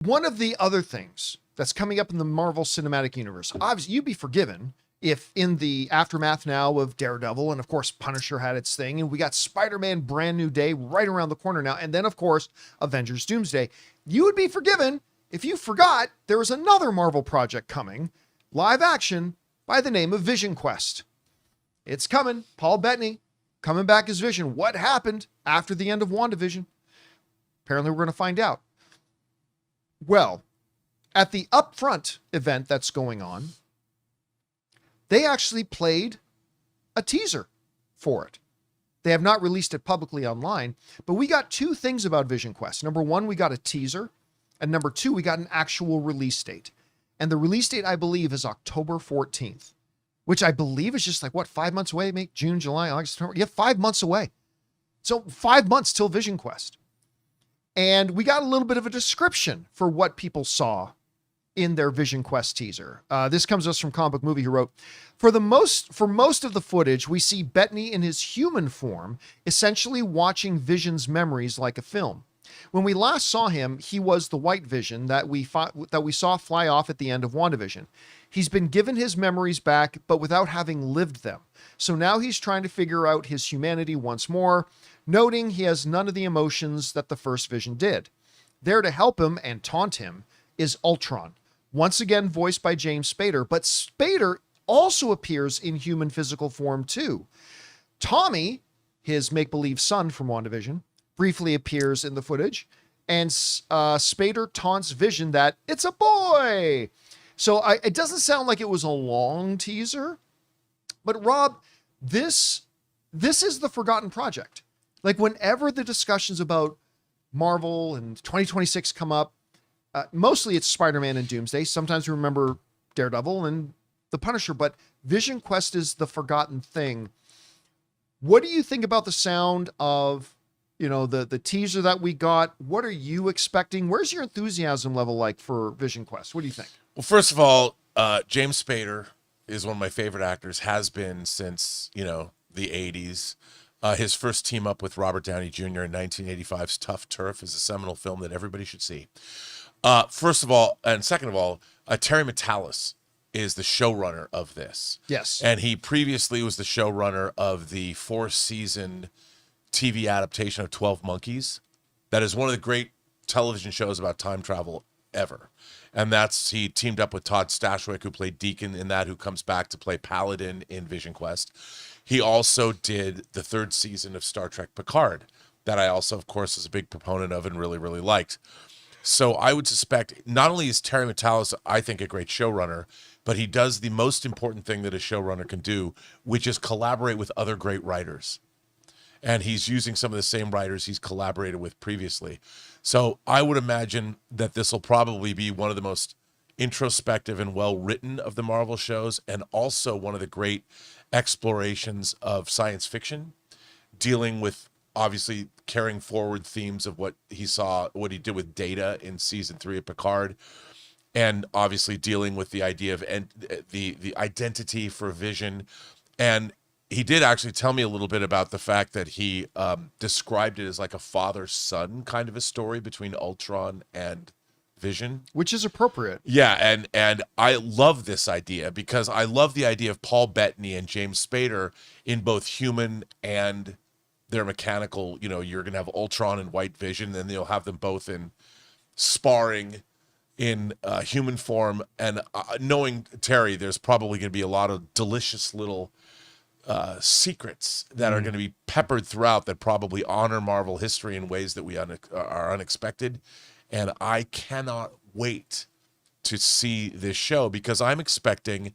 One of the other things that's coming up in the Marvel Cinematic Universe, obviously, you'd be forgiven if in the aftermath now of Daredevil, and of course Punisher had its thing, and we got Spider-Man Brand New Day right around the corner now, and then of course Avengers Doomsday, you would be forgiven if you forgot there was another Marvel project coming, live action, by the name of VisionQuest. It's coming. Paul Bettany coming back as Vision. What happened after the end of WandaVision? Apparently we're going to find out. Well, at the Upfront event that's going on, they actually played a teaser for it. They have not released it publicly online, but we got two things about VisionQuest. Number one, we got a teaser, and number two, we got an actual release date. And the release date, I believe, is October 14th, which I believe is just like, what, 5 months away, mate? June, July, August, September. Yeah, 5 months away. So 5 months till VisionQuest. And we got a little bit of a description for what people saw in their VisionQuest teaser. This comes to us from Comic Book Movie, who wrote, for most of the footage, we see Bettany in his human form, essentially watching Vision's memories like a film. When we last saw him, he was the White Vision that we saw fly off at the end of WandaVision. He's been given his memories back, but without having lived them. So now he's trying to figure out his humanity once more, noting he has none of the emotions that the first Vision did. There to help him and taunt him is Ultron, once again voiced by James Spader, but Spader also appears in human physical form too. Tommy, his make-believe son from WandaVision, briefly appears in the footage, and Spader taunts Vision that it's a boy. So it doesn't sound like it was a long teaser, but Rob, this is the forgotten project. Like whenever the discussions about Marvel and 2026 come up, mostly it's Spider-Man and Doomsday. Sometimes we remember Daredevil and the Punisher, but VisionQuest is the forgotten thing. What do you think about the sound of, the teaser that we got? What are you expecting? Where's your enthusiasm level like for VisionQuest? What do you think? Well, first of all, James Spader is one of my favorite actors, has been since, the 80s. His first team up with Robert Downey Jr. in 1985's Tough Turf is a seminal film that everybody should see. First of all, and second of all, Terry Matalas is the showrunner of this. Yes. And he previously was the showrunner of the 4-season TV adaptation of 12 Monkeys. That is one of the great television shows about time travel ever. And he teamed up with Todd Stashwick, who played Deacon in that, who comes back to play Paladin in VisionQuest. He also did the 3rd season of Star Trek Picard, that I also, of course, was a big proponent of and really, really liked. So I would suspect not only is Terry Matalas, I think, a great showrunner, but he does the most important thing that a showrunner can do, which is collaborate with other great writers. And he's using some of the same writers he's collaborated with previously. So I would imagine that this will probably be one of the most introspective and well-written of the Marvel shows, and also one of the great explorations of science fiction, dealing with, obviously, carrying forward themes of what he did with Data in season 3 of Picard, and obviously dealing with the idea of the identity for Vision. And he did actually tell me a little bit about the fact that he described it as like a father-son kind of a story between Ultron and Vision. Which is appropriate. Yeah, and I love this idea, because I love the idea of Paul Bettany and James Spader in both human and their mechanical. You're going to have Ultron and White Vision, and you'll have them both in sparring in human form. And knowing Terry, there's probably going to be a lot of delicious little secrets that are going to be peppered throughout that probably honor Marvel history in ways that we are unexpected. And I cannot wait to see this show, because I'm expecting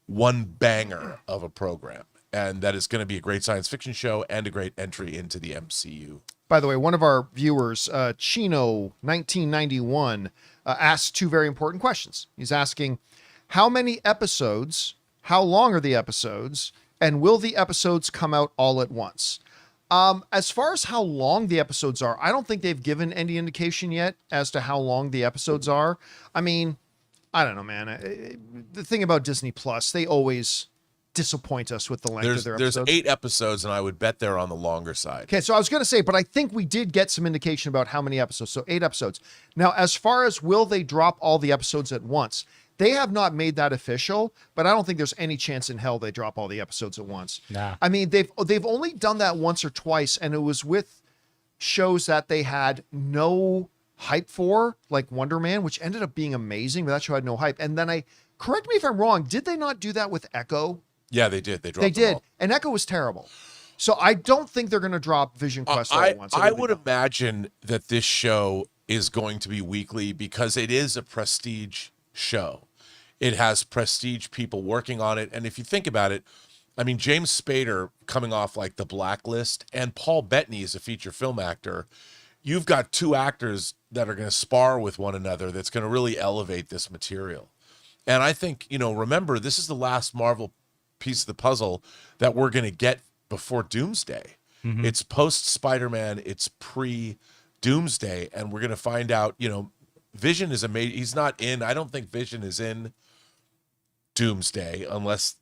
one banger of a program, and that is going to be a great science fiction show and a great entry into the MCU. By the way, one of our viewers, Chino1991, asked two very important questions. He's asking, how many episodes, how long are the episodes, and will the episodes come out all at once? As far as how long the episodes are, I don't think they've given any indication yet as to how long the episodes are. I mean, I don't know, man. The thing about Disney Plus, they always disappoint us with the length of their There's episodes. 8 episodes, and I would bet they're on the longer side. Okay, so I was going to say, but I think we did get some indication about how many episodes. So 8 episodes. Now, as far as will they drop all the episodes at once, they have not made that official, but I don't think there's any chance in hell they drop all the episodes at once. Nah. I mean, they've only done that once or twice, and it was with shows that they had no hype for, like Wonder Man, which ended up being amazing, but that show had no hype. And then correct me if I'm wrong, did they not do that with Echo? Yeah, they did. They dropped They them did, all. and Echo was terrible. So I don't think they're going to drop VisionQuest all at once. I would imagine that this show is going to be weekly because it is a prestige show. It has prestige people working on it. And if you think about it, I mean, James Spader coming off like The Blacklist and Paul Bettany is a feature film actor. You've got 2 actors that are going to spar with one another that's going to really elevate this material. And I think, remember, this is the last Marvel piece of the puzzle that we're going to get before Doomsday. Mm-hmm. It's post Spider-Man, it's pre Doomsday, and we're going to find out, Vision is amazing. He's not in, I don't think Vision is in Doomsday unless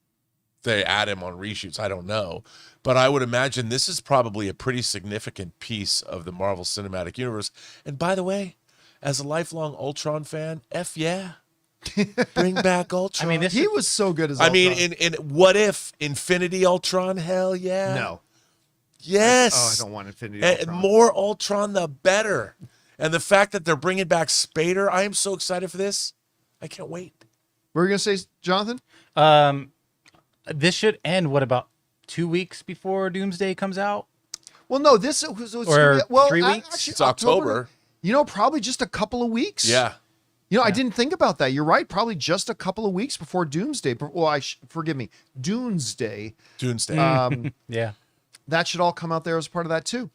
they add him on reshoots. I don't know. But I would imagine this is probably a pretty significant piece of the Marvel Cinematic Universe. And by the way, as a lifelong Ultron fan, F yeah. Bring back Ultron. I mean, he was so good as I Ultron. mean, in What If Infinity Ultron? Hell yeah. No. Yes. Oh, I don't want Infinity And Ultron. more Ultron, the better. And the fact that they're bringing back Spader, I am so excited for this. I can't wait. What were you going to say, Jonathan? This should end, what, about 2 weeks before Doomsday comes out? Well, no, this was Or 3 weeks? Actually, It's October. Probably just a couple of weeks. Yeah. I didn't think about that. You're right. Probably just a couple of weeks before Doomsday. Well, forgive me, Doomsday. Doomsday. Yeah. That should all come out there as part of that too.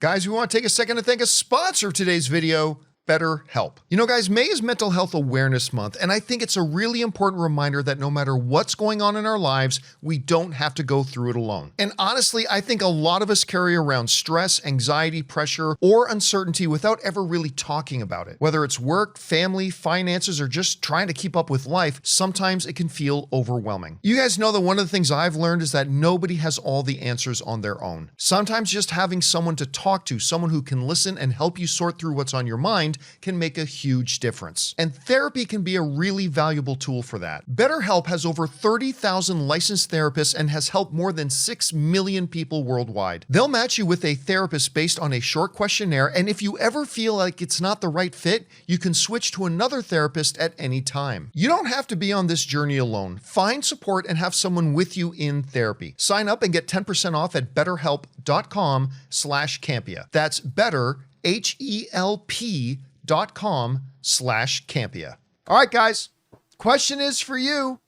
Guys, we want to take a second to thank a sponsor of today's video, BetterHelp. Guys, May is Mental Health Awareness Month, and I think it's a really important reminder that no matter what's going on in our lives, we don't have to go through it alone. And honestly, I think a lot of us carry around stress, anxiety, pressure, or uncertainty without ever really talking about it. Whether it's work, family, finances, or just trying to keep up with life, sometimes it can feel overwhelming. You guys know that one of the things I've learned is that nobody has all the answers on their own. Sometimes just having someone to talk to, someone who can listen and help you sort through what's on your mind, can make a huge difference. And therapy can be a really valuable tool for that. BetterHelp has over 30,000 licensed therapists and has helped more than 6 million people worldwide. They'll match you with a therapist based on a short questionnaire, and if you ever feel like it's not the right fit, you can switch to another therapist at any time. You don't have to be on this journey alone. Find support and have someone with you in therapy. Sign up and get 10% off at betterhelp.com/Campea. That's better, HELP.com/Campea. All right, guys, question is for you.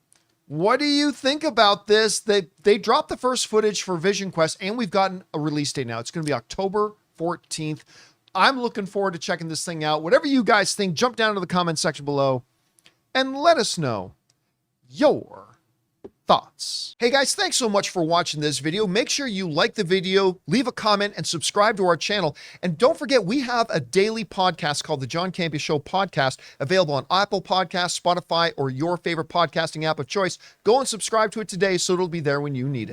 What do you think about this? They dropped the first footage for VisionQuest, and we've gotten a release date now. It's going to be October 14th. I'm looking forward to checking this thing out. Whatever you guys think, jump down to the comment section below and let us know your thoughts. Hey guys, thanks so much for watching this video. Make sure you like the video, leave a comment, and subscribe to our channel. And don't forget, we have a daily podcast called the John Campea Show podcast, available on Apple Podcasts, Spotify, or your favorite podcasting app of choice. Go and subscribe to it today so it'll be there when you need it.